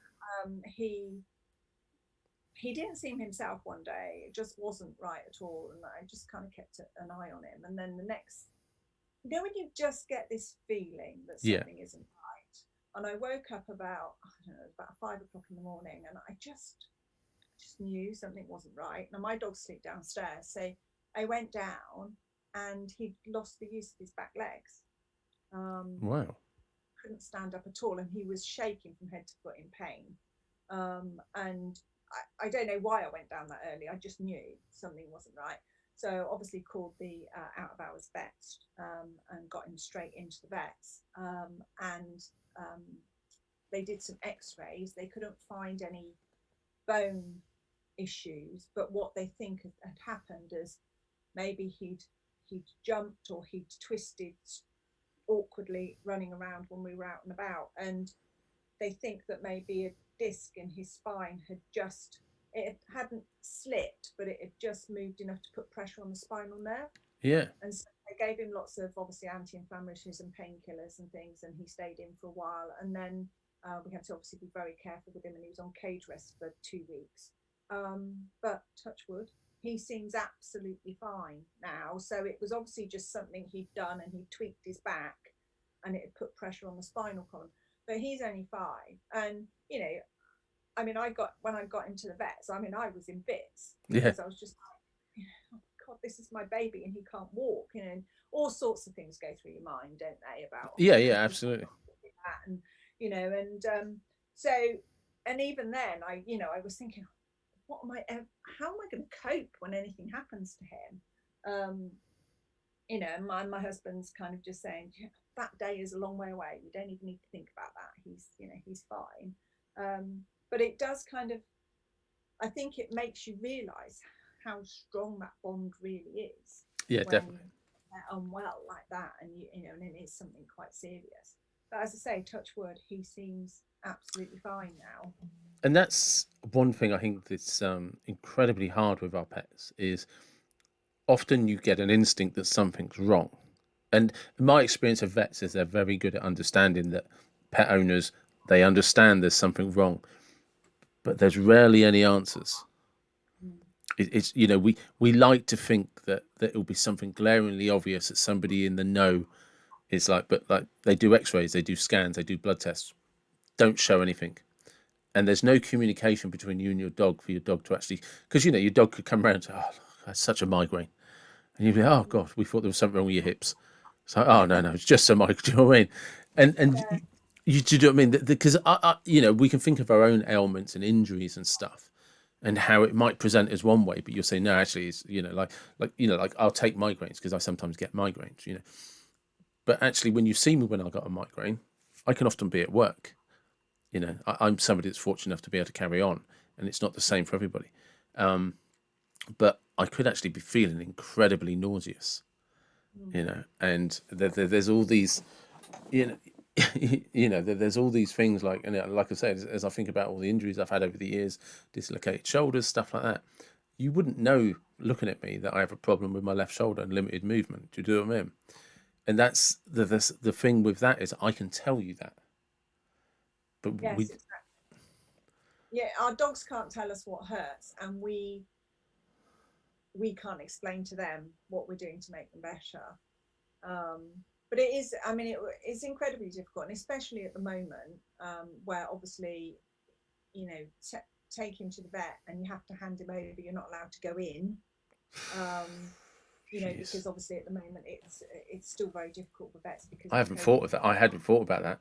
he didn't seem himself one day. It just wasn't right at all, and I just kind of kept an eye on him. And then the next, when you just get this feeling that Yeah. something isn't right, and I woke up about I don't know about 5 o'clock in the morning, and I just knew something wasn't right. Now my dogs sleep downstairs, so I went down, and he'd lost the use of his back legs. Um, Wow. couldn't stand up at all, and he was shaking from head to foot in pain. And I don't know why I went down that early. I just knew something wasn't right. So obviously called the out of hours vet, and got him straight into the vets. And um, they did some X-rays. They couldn't find any bone issues, but what they think had happened is maybe he'd jumped or he'd twisted awkwardly running around when we were out and about, and they think that maybe a disc in his spine had just, it hadn't slipped, but it had just moved enough to put pressure on the spinal nerve. Yeah. And so they gave him lots of obviously anti-inflammatories and painkillers and things, and he stayed in for a while. And then we had to obviously be very careful with him, and he was on cage rest for 2 weeks. But touch wood, he seems absolutely fine now. So it was obviously just something he'd done, and he tweaked his back, and it had put pressure on the spinal column. But he's only 5, and you know, I mean, when I got into the vets, I mean, I was in bits Yeah. because I was just like, oh God, this is my baby and he can't walk, and all sorts of things go through your mind, don't they, about Yeah. Yeah. he Absolutely. that, and so, and even then, I was thinking, what am I, how am I going to cope when anything happens to him? And my husband's kind of just saying, yeah, that day is a long way away. We don't even need to think about that. He's fine. But it does kind of, I think it makes you realize how strong that bond really is Yeah. when Definitely. they're unwell like that, and and it is something quite serious. But as I say, touch wood, he seems absolutely fine now. And that's one thing I think that's incredibly hard with our pets is often you get an instinct that something's wrong. And my experience of vets is they're very good at understanding that pet owners, they understand there's something wrong, but there's rarely any answers. Mm. It's we like to think that it'll be something glaringly obvious that somebody in the know is like, but like they do X-rays, they do scans, they do blood tests, don't show anything, and there's no communication between you and your dog for your dog to actually, because your dog could come around and say, oh, that's such a migraine, and you'd be, oh god, we thought there was something wrong with your hips. It's like, oh no, it's just a migraine. Do you know what I mean? And Yeah, do you know what I mean? Because we can think of our own ailments and injuries and stuff, and how it might present as one way, but you'll say no, actually, it's like I'll take migraines because I sometimes get migraines. But actually, when you see me when I got a migraine, I can often be at work. I'm somebody that's fortunate enough to be able to carry on, and it's not the same for everybody. But I could actually be feeling incredibly nauseous, mm, and there's all these, you know, there's all these things like, and like I said, as I think about all the injuries I've had over the years, dislocated shoulders, stuff like that, you wouldn't know looking at me that I have a problem with my left shoulder and limited movement. Do you do what I mean? And that's the thing with that is I can tell you that, but yes, exactly. Yeah, our dogs can't tell us what hurts, and we can't explain to them what we're doing to make them better. Um, but it is, I mean, it's incredibly difficult, and especially at the moment, where obviously, you know, take him to the vet and you have to hand him over. You're not allowed to go in, um, jeez, because obviously at the moment it's still very difficult for vets because I of haven't thought COVID. of that. I hadn't thought about that.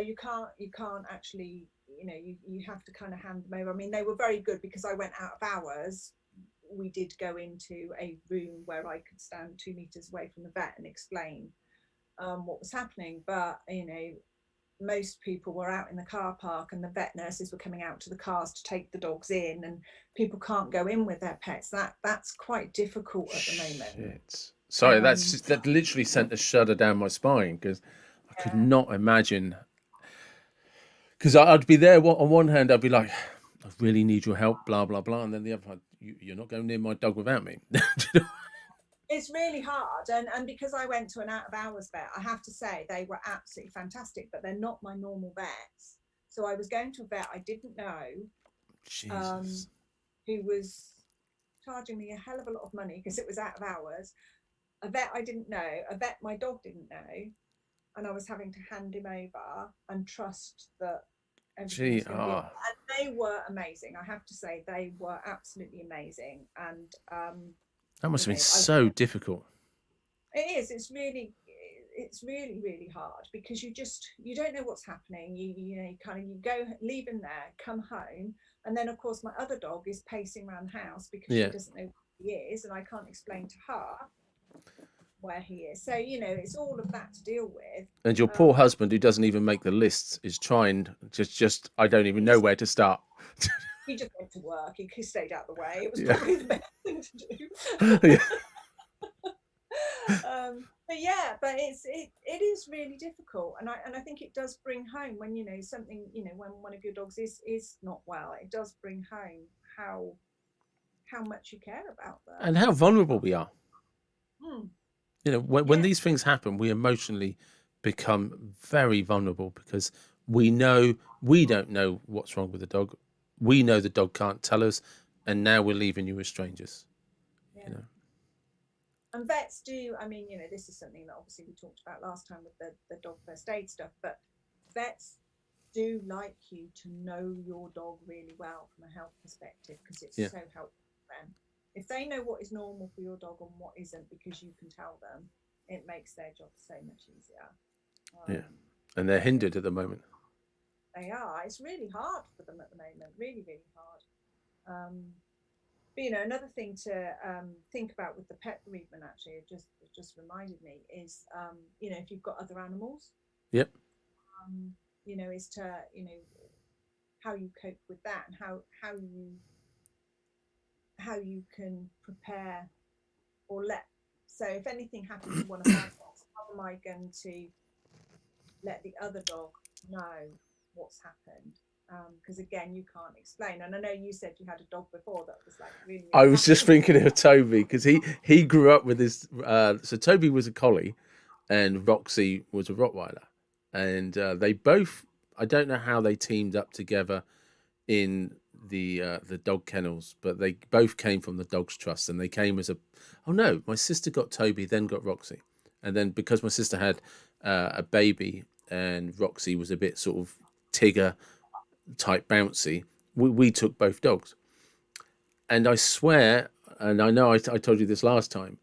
You can't actually, you have to kind of hand them over. I mean, they were very good because I went out of hours. We did go into a room where I could stand 2 meters away from the vet and explain what was happening. But most people were out in the car park, and the vet nurses were coming out to the cars to take the dogs in, and people can't go in with their pets. That's quite difficult at the moment. Shit. Sorry, Um, that literally sent a shudder down my spine because I could yeah, not imagine. Because I'd be there on one hand, I'd be like, I really need your help, blah blah blah, and then the other hand, you're not going near my dog without me. it's really hard, and because I went to an out of hours vet, I have to say they were absolutely fantastic, but they're not my normal vets. So I was going to a vet I didn't know, um, Jesus. who was charging me a hell of a lot of money because it was out of hours. A vet I didn't know, a vet my dog didn't know, and I was having to hand him over and trust that everything Gee, was going to be. And they were amazing. I have to say they were absolutely amazing. And that must you have been know, I so difficult. it is. It's really really hard because you don't know what's happening. You kind of you go leave him there, come home, and then of course my other dog is pacing around the house because she Yeah. doesn't know where he is, and I can't explain to her where he is. So it's all of that to deal with. And your poor Um, husband, who doesn't even make the lists, is trying just I don't even know he's where to start. he just went to work. He stayed out of the way. It was Yeah. probably the best thing to do. Yeah. But yeah, but it is really difficult, and I think it does bring home when something when one of your dogs is not well, it does bring home how much you care about And them. how So vulnerable we are. mm, When yeah, these things happen, we emotionally become very vulnerable because we don't know what's wrong with the dog. We know the dog can't tell us, and now we're leaving you as strangers. You yeah. know, And vets do, I mean, this is something that obviously we talked about last time with the dog first aid stuff, but vets do like you to know your dog really well from a health perspective because it's yeah, so helpful for them. If they know what is normal for your dog and what isn't because you can tell them, it makes their job so much easier. yeah, Um, and they're yeah, hindered at the moment. they are. It's really hard for them at the moment, really, really hard. But another thing to think about with the pet bereavement, actually, it just reminded me is, if you've got other animals, Yep. um, is to how you cope with that and how you can prepare or let. So if anything happened to one of my dogs, how am I going to let the other dog know what's happened? Because again, you can't explain. And I know you said you had a dog before that was like really, I really was just happy. thinking of Toby because he grew up with this. So Toby was a collie, and Roxy was a Rottweiler, and they both. I don't know how they teamed up together in the dog kennels, but they both came from the Dogs Trust, and they came as a. Oh no, my sister got Toby, then got Roxy, and then because my sister had a baby and Roxy was a bit sort of Tigger type bouncy, we took both dogs, and I swear, and I know I told you this last time,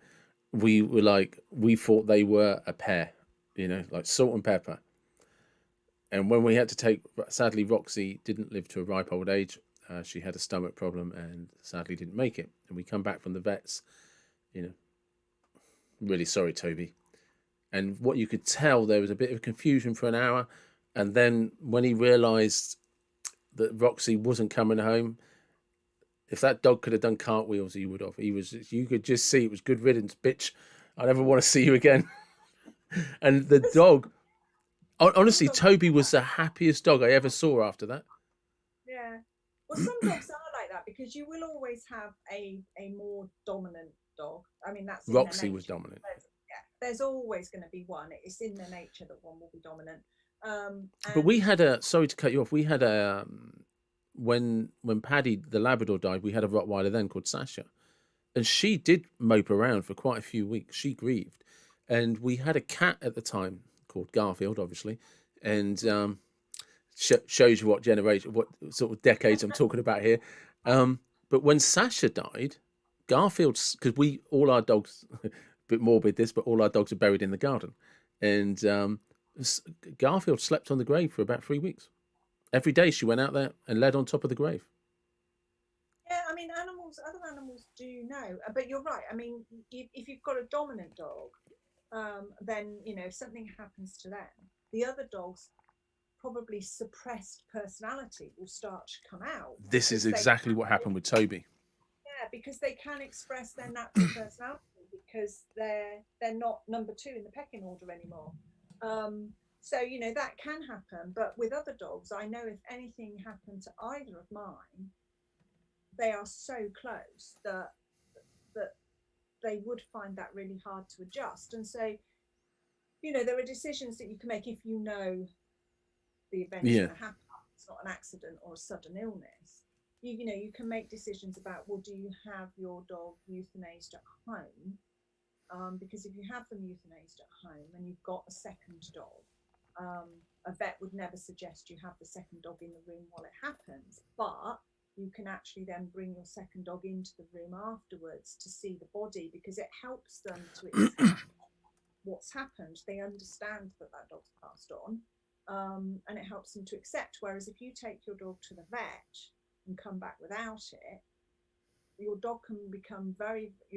we thought they were a pair, like salt and pepper. And when we had to take, sadly, Roxy didn't live to a ripe old age. She had a stomach problem and sadly didn't make it. And we come back from the vets, you know, really sorry, Toby. And what you could tell, there was a bit of confusion for an hour. And then when he realised that Roxy wasn't coming home, if that dog could have done cartwheels, he would have. You could just see it was good riddance, bitch. I never want to see you again. And the dog, Some honestly, dogs, Toby was the happiest dog I ever saw after that. yeah. Well, some dogs are like that because you will always have a more dominant dog. I mean, that's in their Roxy was nature. dominant. There's always going to be one. It's in their nature that one will be dominant. But we And had a, sorry to cut you off. We had a when Paddy the Labrador died, we had a Rottweiler then called Sasha, and she did mope around for quite a few weeks. She grieved, and we had a cat at the time called Garfield, obviously, and shows you what generation, what sort of decades I'm talking about here. But when Sasha died, Garfield's, because we all our dogs, a bit morbid this, but all our dogs are buried in the garden, and Garfield slept on the grave for about 3 weeks. Every day she went out there and led on top of the grave. yeah, I mean, other animals do know. But you're right. I mean, if you've got a dominant dog, then if something happens to them, the other dog's probably suppressed personality will start to come out This is because they exactly what happened with Toby. yeah, because they can express their natural personality because they're not number two in the pecking order anymore. So that can happen. But with other dogs, I know if anything happened to either of mine, they are so close that they would find that really hard to adjust. And so there are decisions that you can make if you know the event's Yeah, going to happen. It's not an accident or a sudden illness. You can make decisions about, well, do you have your dog euthanized at home? Because if you have them euthanized at home and you've got a second dog, a vet would never suggest you have the second dog in the room while it happens, but you can actually then bring your second dog into the room afterwards to see the body because it helps them to accept what's happened. They understand that that dog's passed on, and it helps them to accept. Whereas if you take your dog to the vet and come back without it, your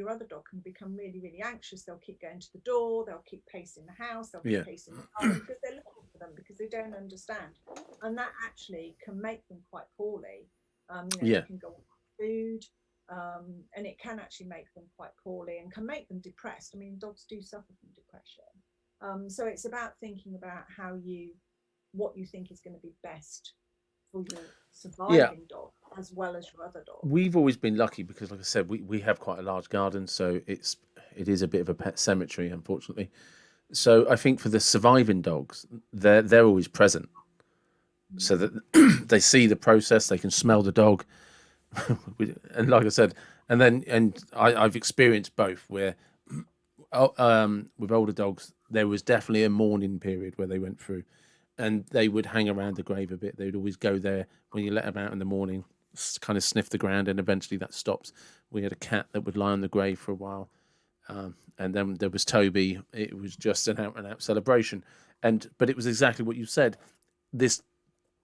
other dog can become really, really anxious. They'll keep going to the door, they'll keep pacing the house, they'll keep yeah, pacing the garden because they're looking for them because they don't understand. And that actually can make them quite poorly. They yeah. can go on food. And it can actually make them quite poorly and can make them depressed. I mean, dogs do suffer from depression. So it's about thinking about what you think is going to be best for your Yeah, surviving dog as well as your other dogs. we've always been lucky because, like I said, we have quite a large garden, so it is a bit of a pet cemetery, unfortunately. So I think for the surviving dogs, they're always present, so Mm. that they see the process, they can smell the dog, and like I said, I've experienced both where with older dogs, there was definitely a mourning period where they went through, and they would hang around the grave a bit. They would always go there when you let them out in the morning, kind of sniff the ground, and eventually that stops. We had a cat that would lie on the grave for a while, and then there was Toby. It was just an out and out celebration, but it was exactly what you said. This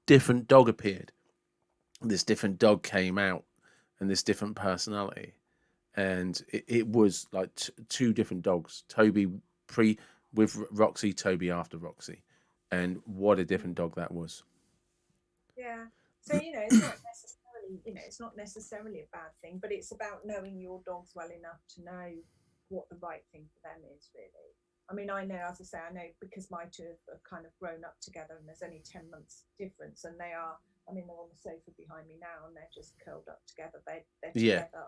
different dog appeared. This different dog came out, and this different personality, and it was like two different dogs. Toby pre with Roxy, Toby after Roxy, and what a different dog that was. Yeah. So, it's not necessarily a bad thing, but it's about knowing your dogs well enough to know what the right thing for them is, really. I mean, I know, as I say, I know because my two have kind of grown up together and there's only 10 months difference. And I mean, they're on the sofa behind me now and they're just curled up together. They're Yeah, together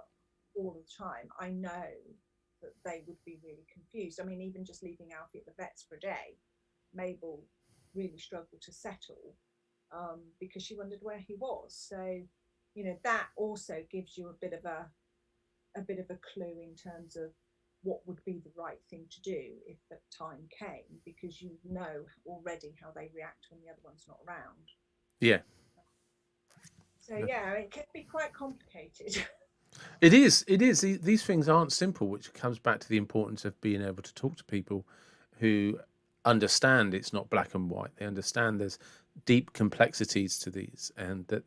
all the time. I know that they would be really confused. I mean, even just leaving Alfie at the vet's for a day, Mabel really struggled to settle because she wondered where he was. So, that also gives you a bit of a clue in terms of what would be the right thing to do if the time came, because you know already how they react when the other one's not around. yeah. So yeah, it can be quite complicated. It is. It is. These things aren't simple, which comes back to the importance of being able to talk to people who understand it's not black and white. They understand there's deep complexities to these, and that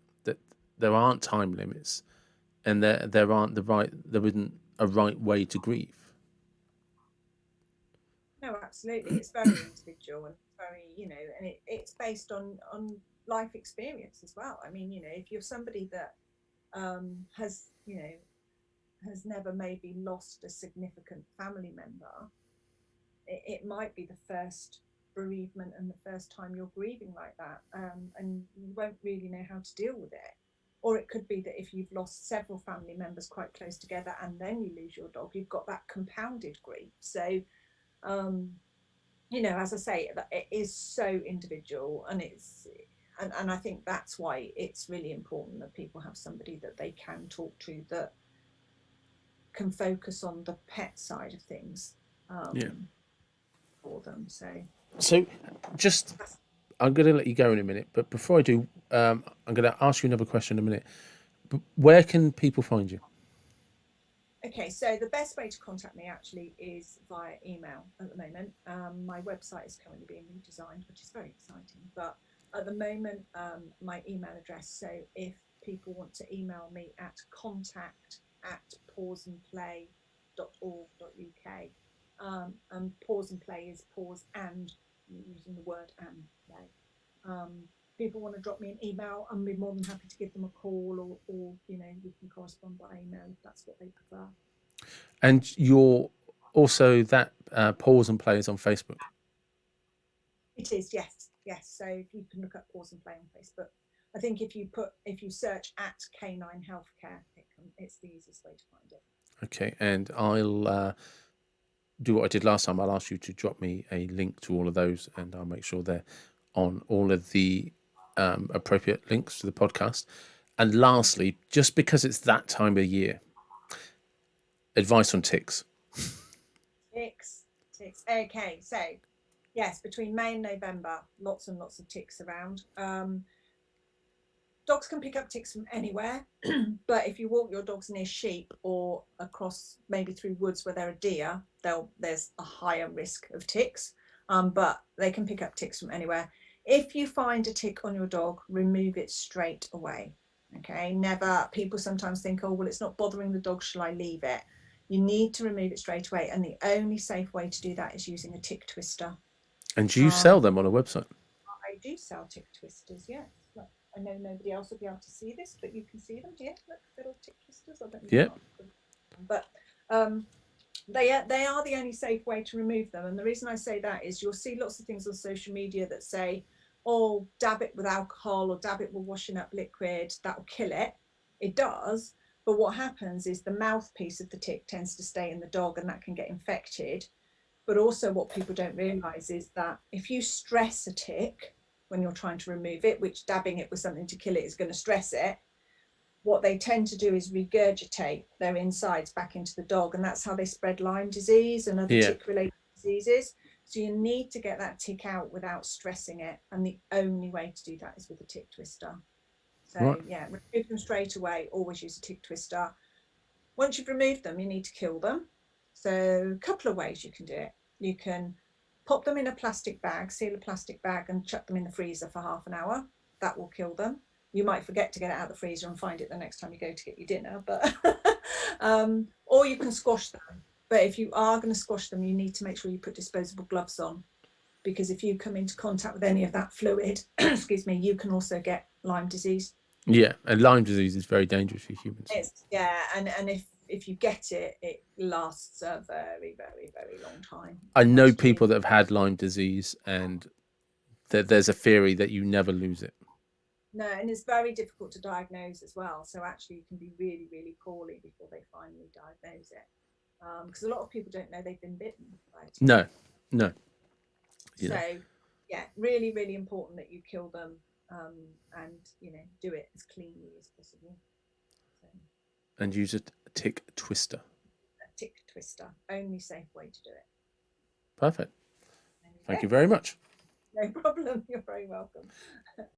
there aren't time limits, and there isn't a right way to grieve. No, absolutely. It's very individual and very, and it's based on life experience as well. I mean, if you're somebody that has, has never maybe lost a significant family member, it might be the first bereavement and the first time you're grieving like that, and you won't really know how to deal with it. Or it could be that if you've lost several family members quite close together and then you lose your dog, you've got that compounded grief. So, um, as I say, it is so individual, and I think that's why it's really important that people have somebody that they can talk to that can focus on the pet side of things Yeah. for them. So So, just that's I'm going to let you go in a minute, but before I do, I'm going to ask you another question in a minute. But where can people find you? okay. So the best way to contact me actually is via email at the moment. My website is currently being redesigned, which is very exciting. But at the moment, my email address. So if people want to email me at contact@pauseandplay.org.uk, and pause and play is pause and using the word and play. People want to drop me an email, I'll be more than happy to give them a call, or we can correspond by email if that's what they prefer. And you're also that pause and play is on Facebook. It is, yes, yes. So if you can look up Pause and Play on Facebook, I think if you search at Canine Healthcare, it's the easiest way to find it. Okay, and I'll do what I did last time. I'll ask you to drop me a link to all of those, and I'll make sure they're on all of the appropriate links to the podcast. And lastly, just because it's that time of year, advice on ticks. Ticks, ticks. Okay, so yes, between May and November, lots and lots of ticks around. Dogs can pick up ticks from anywhere, but if you walk your dogs near sheep or across maybe through woods where there are deer, there's a higher risk of ticks. But they can pick up ticks from anywhere. If you find a tick on your dog, remove it straight away. Okay, never. People sometimes think, oh, well, it's not bothering the dog, shall I leave it? You need to remove it straight away, and the only safe way to do that is using a tick twister. And you Um, sell them on a website. I do sell tick twisters, yes. I know nobody else will be able to see this, but you can see them here. Look, little tick twisters. I don't know if you Yep. can't, but they are the only safe way to remove them. And the reason I say that is you'll see lots of things on social media that say, oh, dab it with alcohol or dab it with washing up liquid, that'll kill it. It does. But what happens is the mouthpiece of the tick tends to stay in the dog, and that can get infected. But also what people don't realize is that if you stress a tick when you're trying to remove it, which dabbing it with something to kill it is going to stress it, what they tend to do is regurgitate their insides back into the dog, and that's how they spread Lyme disease and other tick-related diseases. So you need to get that tick out without stressing it, and the only way to do that is with a tick twister. So Right. yeah, remove them straight away. Always use a tick twister. Once you've removed them, you need to kill them. So a couple of ways you can do it. You can pop them in a plastic bag, seal a plastic bag, and chuck them in the freezer for half an hour. That will kill them. You might forget to get it out of the freezer and find it the next time you go to get your dinner, but or you can squash them. But if you are going to squash them, you need to make sure you put disposable gloves on, because if you come into contact with any of that fluid, excuse me, you can also get Lyme disease. Yeah, and Lyme disease is very dangerous for humans. And if you get it, it lasts a very, very, very long time. I know people that have had Lyme disease, and there's a theory that you never lose it. No, and it's very difficult to diagnose as well. So actually, you can be really, really poorly before they finally diagnose it. Because a lot of people don't know they've been bitten by a tick. No. So yeah, really, really important that you kill them, and do it as cleanly as possible. So, and use a tick twister. A tick twister, only safe way to do it. Perfect. Thank you very much. No problem. You're very welcome.